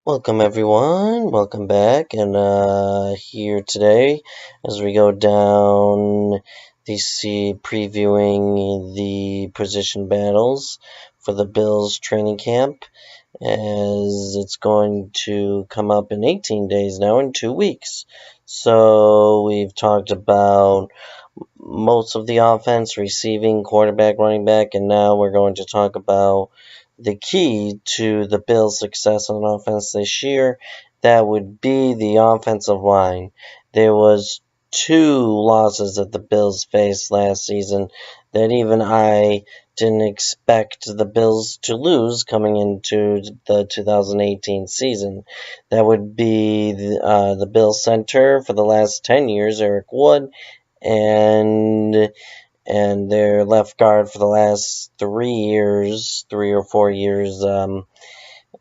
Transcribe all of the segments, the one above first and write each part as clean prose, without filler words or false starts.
Welcome everyone, welcome back, and here today as we go down previewing the position battles for the Bills training camp, as it's going to come up in 18 days now, in 2 weeks. So we've talked about most of the offense, receiving, quarterback, running back, and now we're going to talk about the key to the Bills' success on offense this year. That would be the offensive line. There was two losses that the Bills faced last season that even I didn't expect the Bills to lose coming into the 2018 season. That would be the Bills center for the last 10 years, Eric Wood, and their left guard for the last 3 years, 3 or 4 years,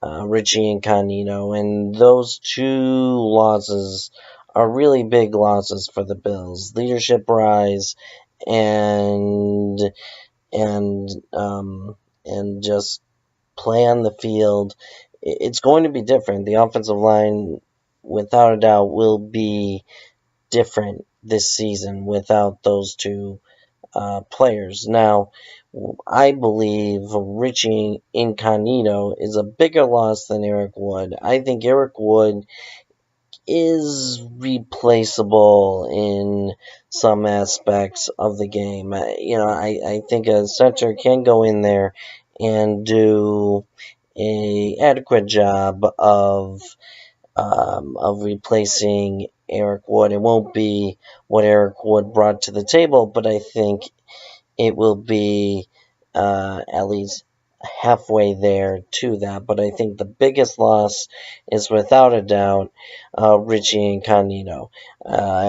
Richie Incognito. And those two losses are really big losses for the Bills. Leadership rise and and um, and just play on the field. It's going to be different. The offensive line, without a doubt, will be different this season without those two players. Now, I believe Richie Incognito is a bigger loss than Eric Wood. I think Eric Wood is replaceable in some aspects of the game. I think a center can go in there and do a adequate job of replacing Eric Wood. It won't be what Eric Wood brought to the table, but I think it will be at least halfway there to that. But I think the biggest loss is without a doubt Richie Incognito.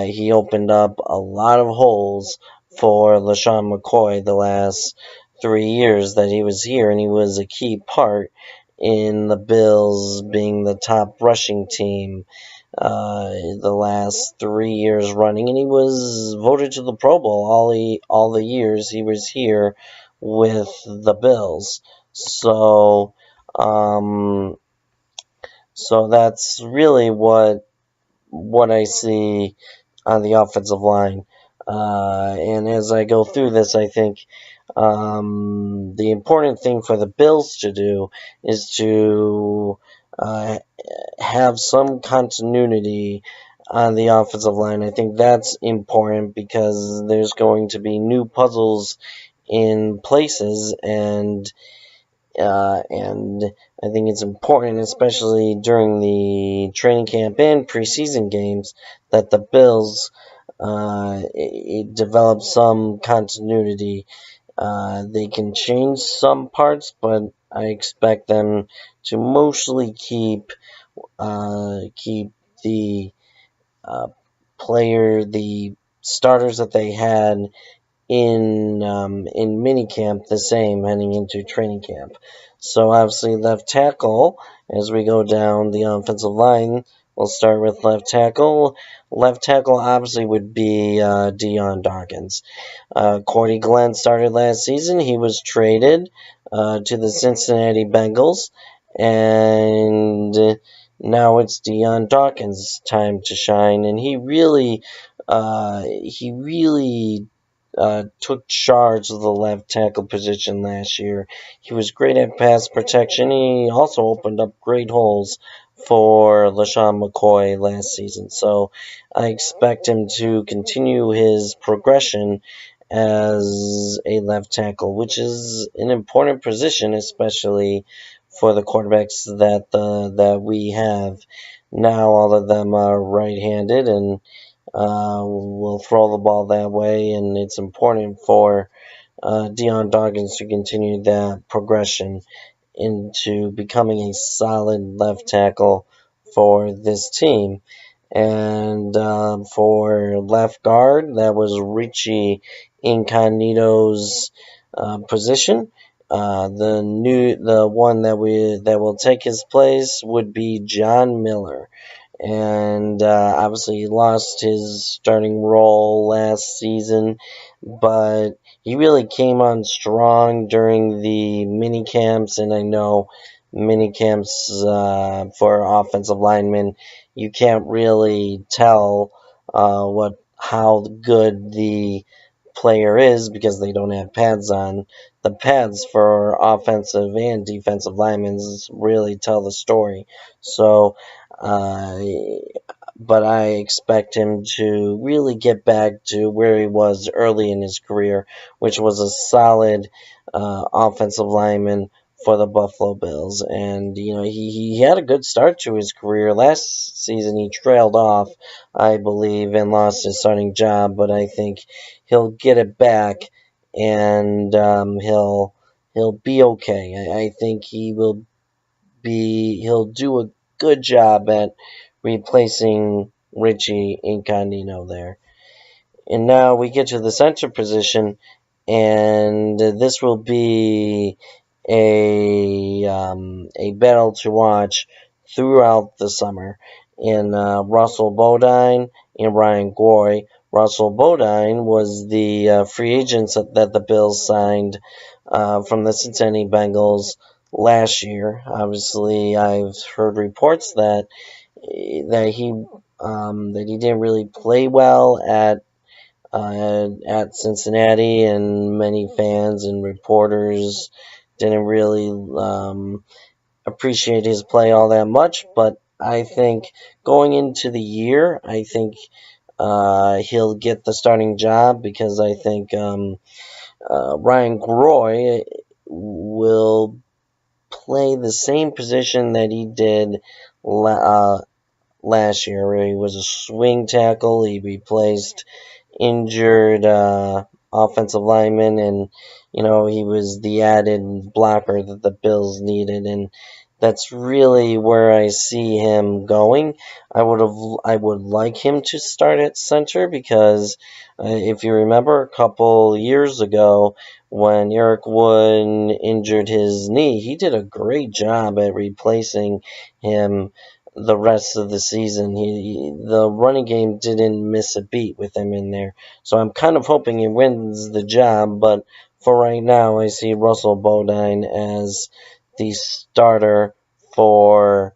He opened up a lot of holes for LaShawn McCoy the last 3 years that he was here, and he was a key part in the Bills being the top rushing team the last 3 years running, and he was voted to the Pro Bowl all the years he was here with the Bills. So, um, so that's really what I see on the offensive line. And as I go through this, I think the important thing for the Bills to do is to have some continuity on the offensive line. I think that's important because there's going to be new puzzles in places, and I think it's important, especially during the training camp and preseason games, that the Bills develop some continuity. They can change some parts, but I expect them to mostly keep the uh, the starters that they had in minicamp the same heading into training camp. So obviously left tackle, as we go down the offensive line, we'll start with left tackle. Left tackle obviously would be Dion Dawkins. Cordy Glenn started last season. He was traded to the Cincinnati Bengals, and now it's Dion Dawkins' time to shine, and he really took charge of the left tackle position last year. He was great at pass protection. He also opened up great holes for LaShawn McCoy last season. So I expect him to continue his progression as a left tackle, which is an important position, especially for the quarterbacks that we have now. All of them are right-handed, and will throw the ball that way, and it's important for Dion Dawkins to continue that progression into becoming a solid left tackle for this team. And for left guard, that was Richie Incognito's position. The one that will take his place would be John Miller, and obviously he lost his starting role last season, but he really came on strong during the mini camps, and I know mini camps for offensive linemen, you can't really tell how good the player is because they don't have pads on. The pads for offensive and defensive linemen really tell the story. So, uh, but I expect him to really get back to where he was early in his career, which was a solid offensive lineman for the Buffalo Bills. And, he had a good start to his career. Last season, he trailed off, I believe, and lost his starting job, but I think he'll get it back and he'll be okay. I think he'll do a good job at replacing Richie Incognito there. And now we get to the center position, and this will be a battle to watch throughout the summer. In Russell Bodine and Ryan Goy. Russell Bodine was the free agent that the Bills signed from the Cincinnati Bengals last year. Obviously, I've heard reports that he didn't really play well at Cincinnati, and many fans and reporters didn't really appreciate his play all that much. But I think going into the year, I think he'll get the starting job because I think Ryan Groy will play the same position that he did last year, where he was a swing tackle. He replaced injured offensive lineman, and he was the added blocker that the Bills needed, and that's really where I see him going. I would like him to start at center because if you remember a couple years ago when Eric Wood injured his knee, he did a great job at replacing him the rest of the season. The running game didn't miss a beat with him in there. So I'm kind of hoping he wins the job, but for right now, I see Russell Bodine as the starter um,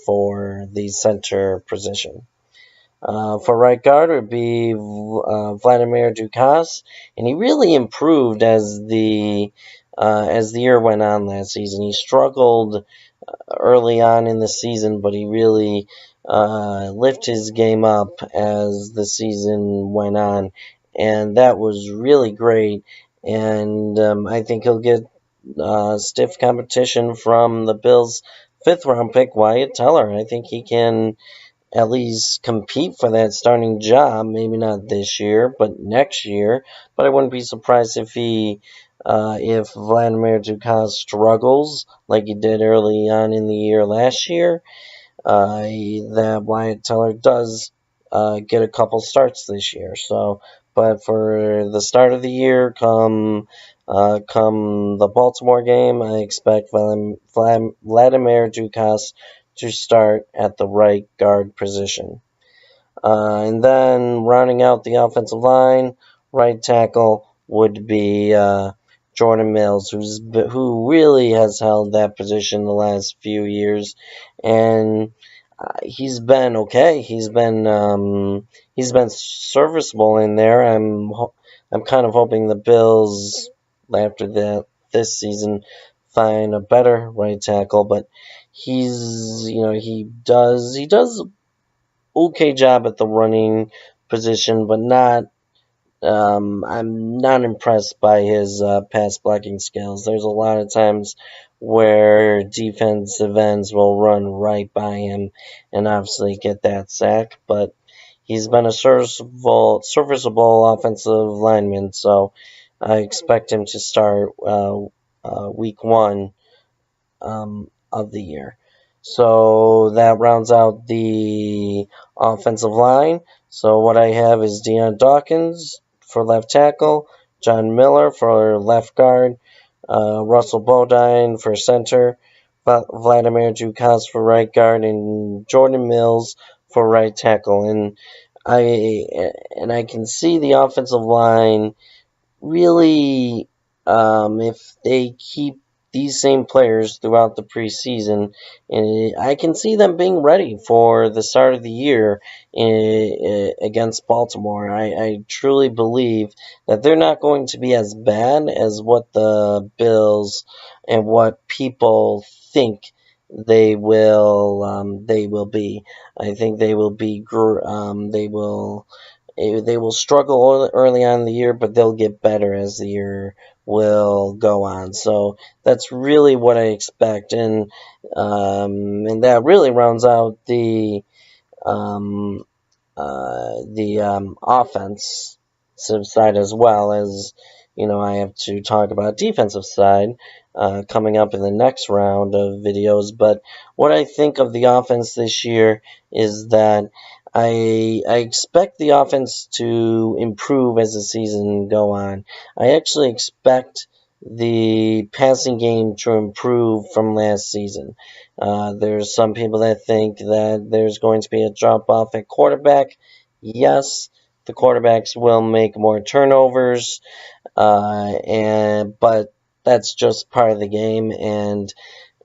for the center position. For right guard would be Vladimir Dukas, and he really improved as the year went on last season. He struggled early on in the season, but he really lifted his game up as the season went on, and that was really great. And I think he'll get stiff competition from the Bills' fifth-round pick, Wyatt Teller. I think he can at least compete for that starting job. Maybe not this year, but next year. But I wouldn't be surprised if Vladimir Dukas struggles like he did early on in the year last year. That Wyatt Teller does get a couple starts this year. So, but for the start of the year, come the Baltimore game, I expect Vladimir Dukas to start at the right guard position. And then rounding out the offensive line, right tackle would be Jordan Mills, who really has held that position the last few years, and he's been okay. He's been serviceable in there. I'm kind of hoping the Bills after this season find a better right tackle, but he does okay job at the running position, but not. I'm not impressed by his pass blocking skills. There's a lot of times where defensive ends will run right by him and obviously get that sack, but he's been a serviceable offensive lineman, so I expect him to start week 1 of the year. So that rounds out the offensive line. So what I have is Dion Dawkins for left tackle, John Miller for left guard, Russell Bodine for center, Vladimir Dukas for right guard, and Jordan Mills for right tackle. And I can see the offensive line really, if they keep these same players throughout the preseason, and I can see them being ready for the start of the year against Baltimore. I truly believe that they're not going to be as bad as what the Bills and what people think they will be. I think they will be they will struggle early on in the year, but they'll get better as the year will go on. So that's really what I expect, and that really rounds out um, the offensive side as well. As you know, I have to talk about defensive side coming up in the next round of videos. But what I think of the offense this year is that I expect the offense to improve as the season go on. I actually expect the passing game to improve from last season. There's some people that think that there's going to be a drop off at quarterback. Yes, the quarterbacks will make more turnovers, but that's just part of the game. And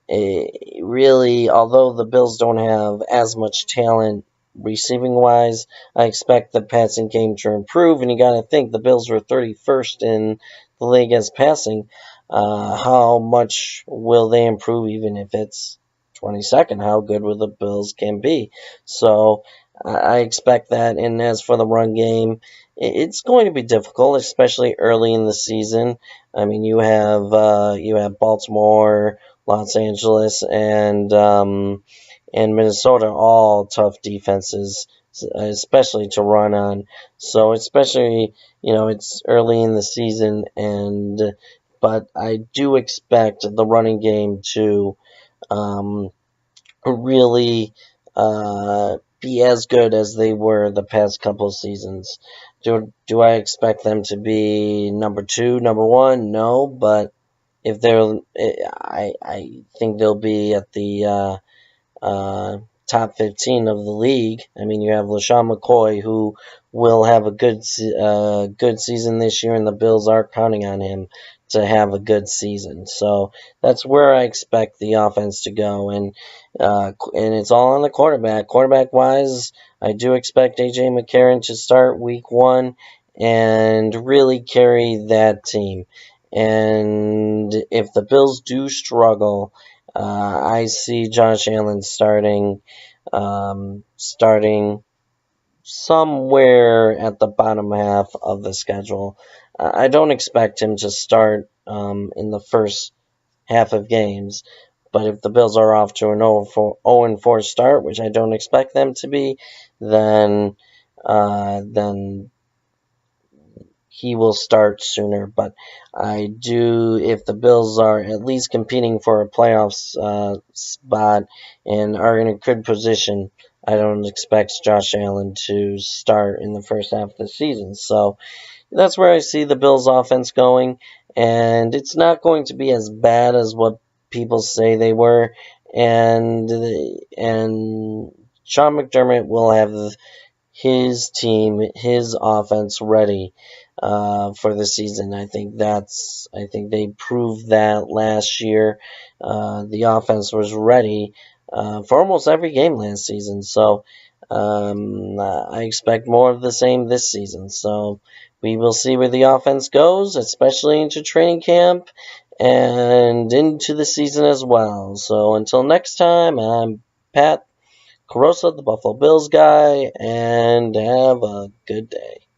really, although the Bills don't have as much talent receiving wise, I expect the passing game to improve. And you got to think the Bills were 31st in the league as passing. How much will they improve, even if it's 22nd? How good will the Bills can be? So I expect that. And as for the run game, it's going to be difficult, especially early in the season. I mean, you have Baltimore, Los Angeles, and Minnesota, all tough defenses, especially to run on. So especially, it's early in the season, but I do expect the running game to um, really be as good as they were the past couple of seasons. Do I expect them to be number two, number one? No, but if I think they'll be at the top 15 of the league. I mean, you have LaShawn McCoy, who will have a good season this year, and the Bills are counting on him to have a good season. So that's where I expect the offense to go, and it's all on the quarterback. Quarterback wise, I do expect AJ McCarron to start week 1 and really carry that team. And if the Bills do struggle, I see Josh Allen starting somewhere at the bottom half of the schedule. I don't expect him to start in the first half of games, but if the Bills are off to an 0-4 start, which I don't expect them to be, then he will start sooner. But I do, if the Bills are at least competing for a playoffs spot and are in a good position, I don't expect Josh Allen to start in the first half of the season. So that's where I see the Bills offense going, and it's not going to be as bad as what people say they were, and Sean McDermott will have his team, his offense ready for the season. I think they proved that last year. The offense was ready for almost every game last season. So I expect more of the same this season. So we will see where the offense goes, especially into training camp and into the season as well. So until next time, I'm Pat Carosa, the Buffalo Bills guy, and have a good day.